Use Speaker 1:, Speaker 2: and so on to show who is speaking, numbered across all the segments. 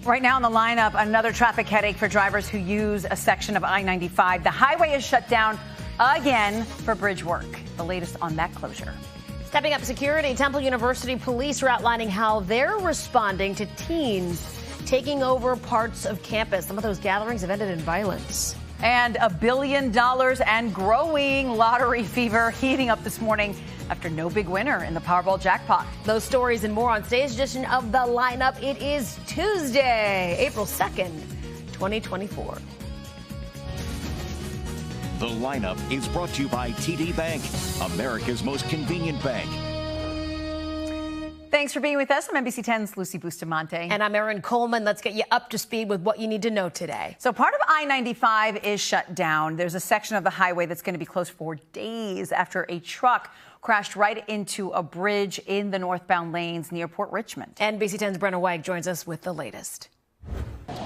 Speaker 1: Right now in the lineup, another traffic headache for drivers who use a section of I-95. The highway is shut down again for bridge work. The latest on that closure.
Speaker 2: Stepping up security, Temple University police are outlining how they're responding to teens taking over parts of campus. Some of those gatherings have ended in violence.
Speaker 1: And $1 billion and growing lottery fever heating up this morning after no big winner in the Powerball jackpot.
Speaker 2: Those stories and more on today's edition of The Lineup. It is Tuesday, April 2nd, 2024.
Speaker 3: The Lineup is brought to you by TD Bank, America's most convenient bank.
Speaker 1: Thanks for being with us. I'm NBC 10's Lucy Bustamante.
Speaker 2: And I'm Erin Coleman. Let's get you up to speed with what you need to know today.
Speaker 1: So part of I-95 is shut down. There's a section of the highway that's going to be closed for days after a truck crashed right into a bridge in the northbound lanes near Port Richmond.
Speaker 2: NBC 10's Brenna Weick joins us with the latest.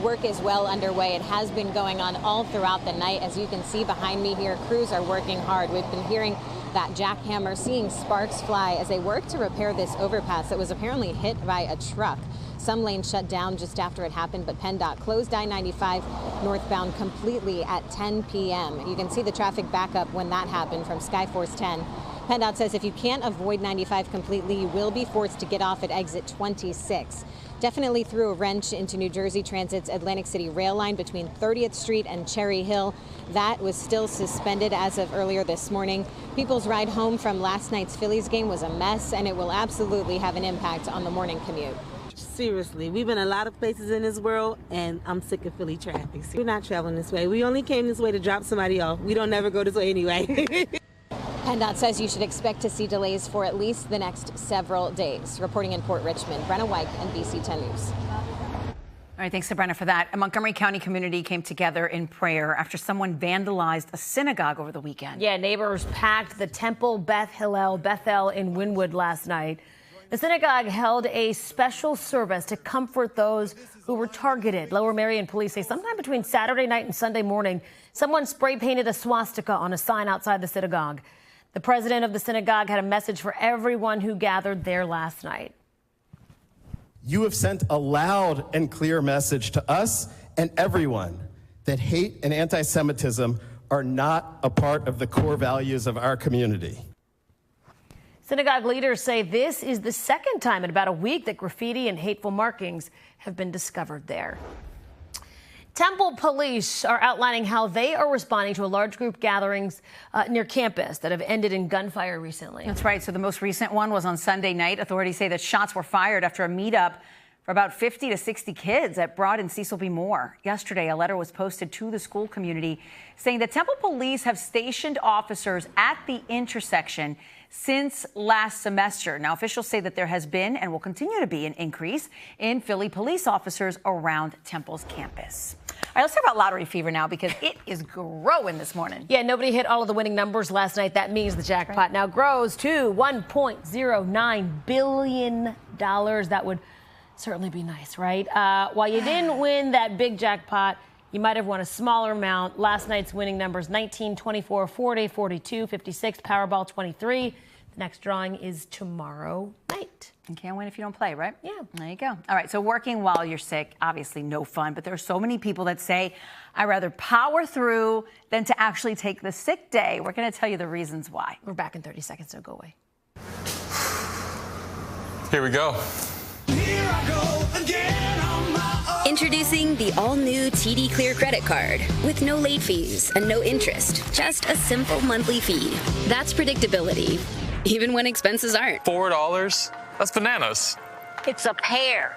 Speaker 4: Work is well underway. It has been going on all throughout the night. As you can see behind me here, crews are working hard. We've been hearing that jackhammer, seeing sparks fly as they work to repair this overpass that was apparently hit by a truck. Some lanes shut down just after it happened, but PennDOT closed I-95 northbound completely at 10 p.m. You can see the traffic backup when that happened from Skyforce 10. PennDOT says if you can't avoid 95 completely, you will be forced to get off at exit 26. Definitely threw a wrench into New Jersey Transit's Atlantic City rail line between 30th Street and Cherry Hill. That was still suspended as of earlier this morning. People's ride home from last night's Phillies game was a mess, and it will absolutely have an impact on the morning commute.
Speaker 5: Seriously, we've been a lot of places in this world, and I'm sick of Philly traffic. We're not traveling this way. We only came this way to drop somebody off. We don't never go this way anyway.
Speaker 4: PennDOT says you should expect to see delays for at least the next several days. Reporting in Port Richmond, Brenna Weick, NBC 10 News.
Speaker 1: All right, thanks to Brenna for that. A Montgomery County community came together in prayer after someone vandalized a synagogue over the weekend.
Speaker 2: Yeah, neighbors packed the Temple Bethel in Wynwood last night. The synagogue held a special service to comfort those who were targeted. Lower Merion police say sometime between Saturday night and Sunday morning, someone spray painted a swastika on a sign outside the synagogue. The president of the synagogue had a message for everyone who gathered there last night.
Speaker 6: You have sent a loud and clear message to us and everyone that hate and anti-Semitism are not a part of the core values of our community.
Speaker 2: Synagogue leaders say this is the second time in about a week that graffiti and hateful markings have been discovered there. Temple police are outlining how they are responding to a large group gatherings near campus that have ended in gunfire recently.
Speaker 1: That's right. So the most recent one was on Sunday night. Authorities say that shots were fired after a meetup for about 50 to 60 kids at Broad and Cecil B. Moore. Yesterday, a letter was posted to the school community saying that Temple police have stationed officers at the intersection since last semester. Now, officials say that there has been and will continue to be an increase in Philly police officers around Temple's campus. All right, let's talk about lottery fever now because it is growing this morning.
Speaker 2: Yeah, nobody hit all of the winning numbers last night. That means the jackpot now grows to $1.09 billion. That would certainly be nice, right? While you didn't win that big jackpot, you might have won a smaller amount. Last night's winning numbers 19, 24, 40, 42, 56, Powerball 23. The next drawing is tomorrow night.
Speaker 1: You can't win if you don't play, right?
Speaker 2: Yeah.
Speaker 1: There you go. All right, so working while you're sick, obviously no fun, but there are so many people that say, I'd rather power through than to actually take the sick day. We're going to tell you the reasons why.
Speaker 2: We're back in 30 seconds, so go away.
Speaker 7: Here we go.
Speaker 8: Here I go again on my own.
Speaker 9: Introducing the all-new TD Clear credit card with no late fees and no interest, just a simple monthly fee. That's predictability, even when expenses aren't.
Speaker 7: $4? That's bananas.
Speaker 10: It's a pear.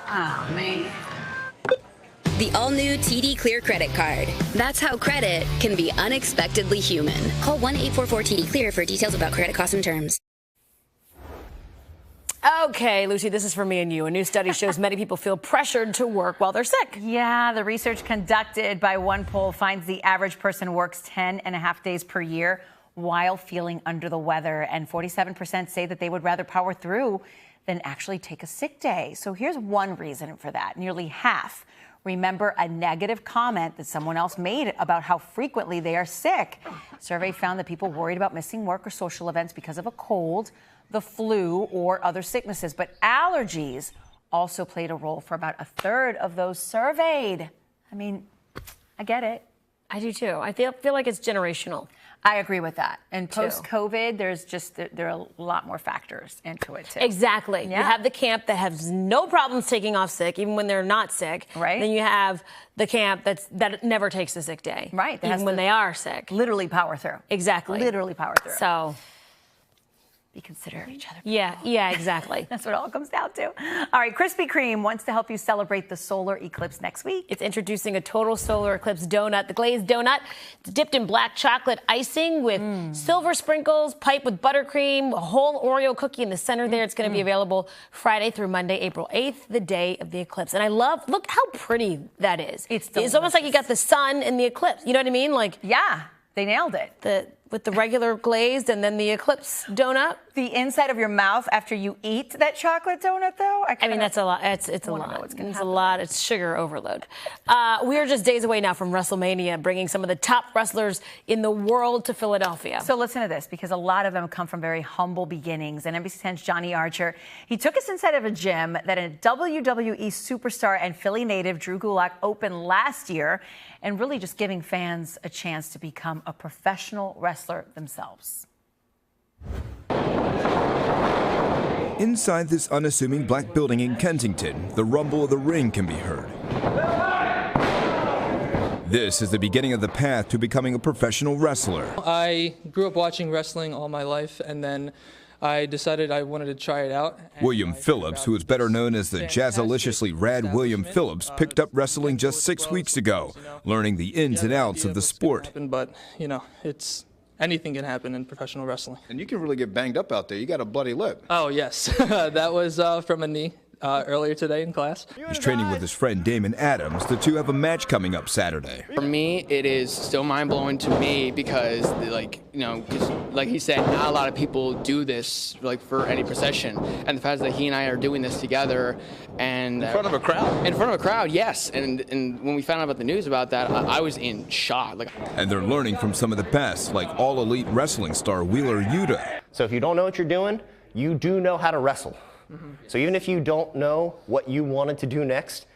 Speaker 10: Oh, man.
Speaker 9: The all-new TD Clear credit card. That's how credit can be unexpectedly human. Call 1-844-TD-CLEAR for details about credit costs and terms.
Speaker 2: Okay, Lucy, this is for me and you. A new study shows many people feel pressured to work while they're sick.
Speaker 1: Yeah, the research conducted by one poll finds the average person works 10 and a half days per year while feeling under the weather. And 47% say that they would rather power through than actually take a sick day. So here's one reason for that. Nearly half remember a negative comment that someone else made about how frequently they are sick. Survey found that people worried about missing work or social events because of a cold, the flu, or other sicknesses. But allergies also played a role for about a third of those surveyed. I mean, I get it.
Speaker 2: I do too. I feel like it's generational.
Speaker 1: I agree with that. And post-COVID, there are a lot more factors into it too.
Speaker 2: Exactly.
Speaker 1: Yeah.
Speaker 2: You have the camp that has no problems taking off sick, even when they're not sick.
Speaker 1: Right.
Speaker 2: Then you have the camp that never takes a sick day.
Speaker 1: Right.
Speaker 2: Even when they are sick.
Speaker 1: Literally power through.
Speaker 2: Exactly.
Speaker 1: Literally power through.
Speaker 2: So
Speaker 1: be considerate of each other.
Speaker 2: Yeah, exactly.
Speaker 1: That's what it all comes down to. All right, Krispy Kreme wants to help you celebrate the solar eclipse next week.
Speaker 2: It's introducing a total solar eclipse donut. The glazed donut is dipped in black chocolate icing with silver sprinkles, piped with buttercream, a whole Oreo cookie in the center there. It's going to be available Friday through Monday, April 8th, the day of the eclipse. And I look how pretty that is. It's almost like you got the sun and the eclipse. You know what I mean? Like,
Speaker 1: yeah, they nailed it.
Speaker 2: With the regular glazed and then the eclipse donut.
Speaker 1: The inside of your mouth after you eat that chocolate donut, though?
Speaker 2: I mean, that's a lot. It's a lot. It's a lot. It's sugar overload. We are just days away now from WrestleMania, bringing some of the top wrestlers in the world to Philadelphia.
Speaker 1: So listen to this, because a lot of them come from very humble beginnings. And NBC 10's Johnny Archer, he took us inside of a gym that a WWE superstar and Philly native Drew Gulak opened last year, and really just giving fans a chance to become a professional wrestler themselves.
Speaker 11: Inside this unassuming black building in Kensington, the rumble of the ring can be heard. This is the beginning of the path to becoming a professional wrestler.
Speaker 12: I grew up watching wrestling all my life, and then I decided I wanted to try it out.
Speaker 11: William Phillips, who is better known as the jazzaliciously rad William Phillips, picked up wrestling just 6 weeks ago, learning the ins and outs of the sport.
Speaker 12: But, anything can happen in professional wrestling.
Speaker 13: And you can really get banged up out there. You got a bloody lip.
Speaker 12: Oh, yes. That was from a knee earlier today in class.
Speaker 11: He's training with his friend Damon Adams. The two have a match coming up Saturday.
Speaker 14: For me, it is still mind-blowing to me because, like he said, not a lot of people do this, for any profession. And the fact that he and I are doing this together and...
Speaker 13: In front of a crowd?
Speaker 14: In front of a crowd, yes. And when we found out about the news about that, I was in shock.
Speaker 11: And they're learning from some of the best, like all-elite wrestling star Wheeler Yuta.
Speaker 15: So if you don't know what you're doing, you do know how to wrestle. So even if you don't know what you wanted to do next,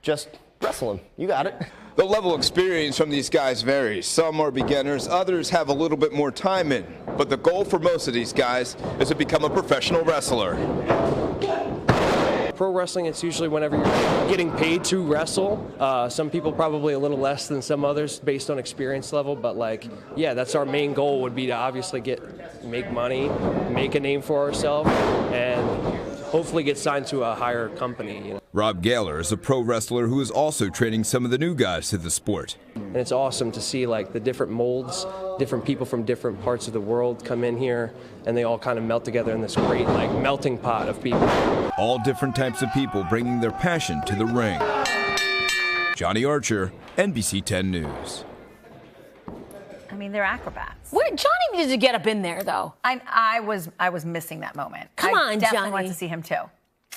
Speaker 15: just wrestle him. You got it.
Speaker 11: The level of experience from these guys varies. Some are beginners, others have a little bit more time in. But the goal for most of these guys is to become a professional wrestler.
Speaker 16: Pro wrestling, it's usually whenever you're getting paid to wrestle. Some people probably a little less than some others based on experience level, but that's our main goal would be to obviously make money, make a name for ourselves, and hopefully get signed to a higher company.
Speaker 11: Rob Gaylor is a pro wrestler who is also training some of the new guys to the sport.
Speaker 16: And it's awesome to see the different molds, different people from different parts of the world come in here, and they all kind of melt together in this great melting pot of people.
Speaker 11: All different types of people bringing their passion to the ring. Johnny Archer, NBC 10 News.
Speaker 1: I mean, they're acrobats.
Speaker 2: Johnny needed to get up in there, though.
Speaker 1: I was missing that moment.
Speaker 2: Come on,
Speaker 1: I definitely
Speaker 2: Johnny.
Speaker 1: want to see him, too.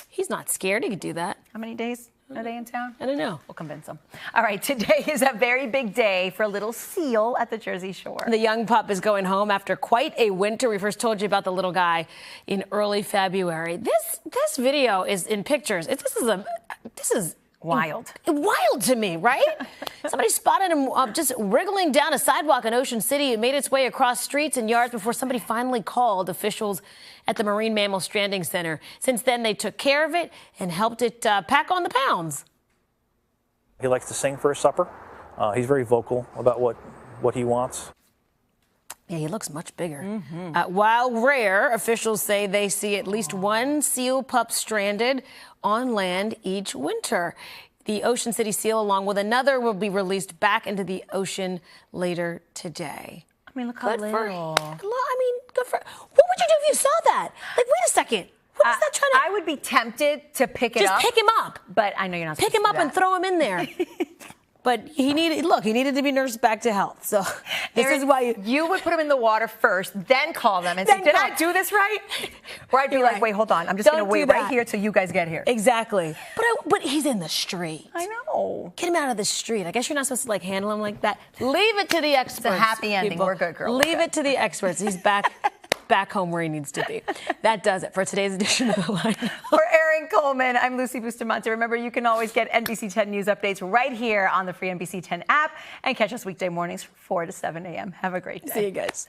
Speaker 2: He's not scared. He could do that.
Speaker 1: How many days are they in town?
Speaker 2: I don't know.
Speaker 1: We'll convince him. All right, today is a very big day for a little seal at the Jersey Shore.
Speaker 2: The young pup is going home after quite a winter. We first told you about the little guy in early February. This video is in pictures. This is
Speaker 1: wild.
Speaker 2: Wild to me, right? Somebody spotted him just wriggling down a sidewalk in Ocean City. It made its way across streets and yards before somebody finally called officials at the Marine Mammal Stranding Center. Since then, they took care of it and helped it pack on the pounds.
Speaker 17: He likes to sing for his supper. He's very vocal about what he wants.
Speaker 2: Yeah, he looks much bigger. While rare, officials say they see at least one seal pup stranded on land each winter. The Ocean City seal, along with another, will be released back into the ocean later today.
Speaker 1: I mean, look how little.
Speaker 2: Good for. What would you do if you saw that? Wait a second. What is that trying to?
Speaker 1: I would be tempted to pick it up.
Speaker 2: Just pick him up.
Speaker 1: But I know you're not.
Speaker 2: Pick him up and throw him in there. But he needed to be nursed back to health. So this is why
Speaker 1: you would put him in the water first, then call them and say, did I do this right? Or I'd be like, wait, hold on. I'm just going to wait right here till you guys get here.
Speaker 2: Exactly. But he's in the street.
Speaker 1: I know.
Speaker 2: Get him out of the street. I guess you're not supposed to handle him like that. Leave it to the experts.
Speaker 1: It's a happy ending.
Speaker 2: People.
Speaker 1: We're good, girl.
Speaker 2: Leave it to the experts. He's back back home where he needs to be. That does it for today's edition of The Line.
Speaker 1: For Erin, Coleman, I'm Lucy Bustamante. Remember, you can always get NBC 10 news updates right here on the free NBC 10 app and catch us weekday mornings from 4 to 7 a.m. Have a great day.
Speaker 2: See you guys.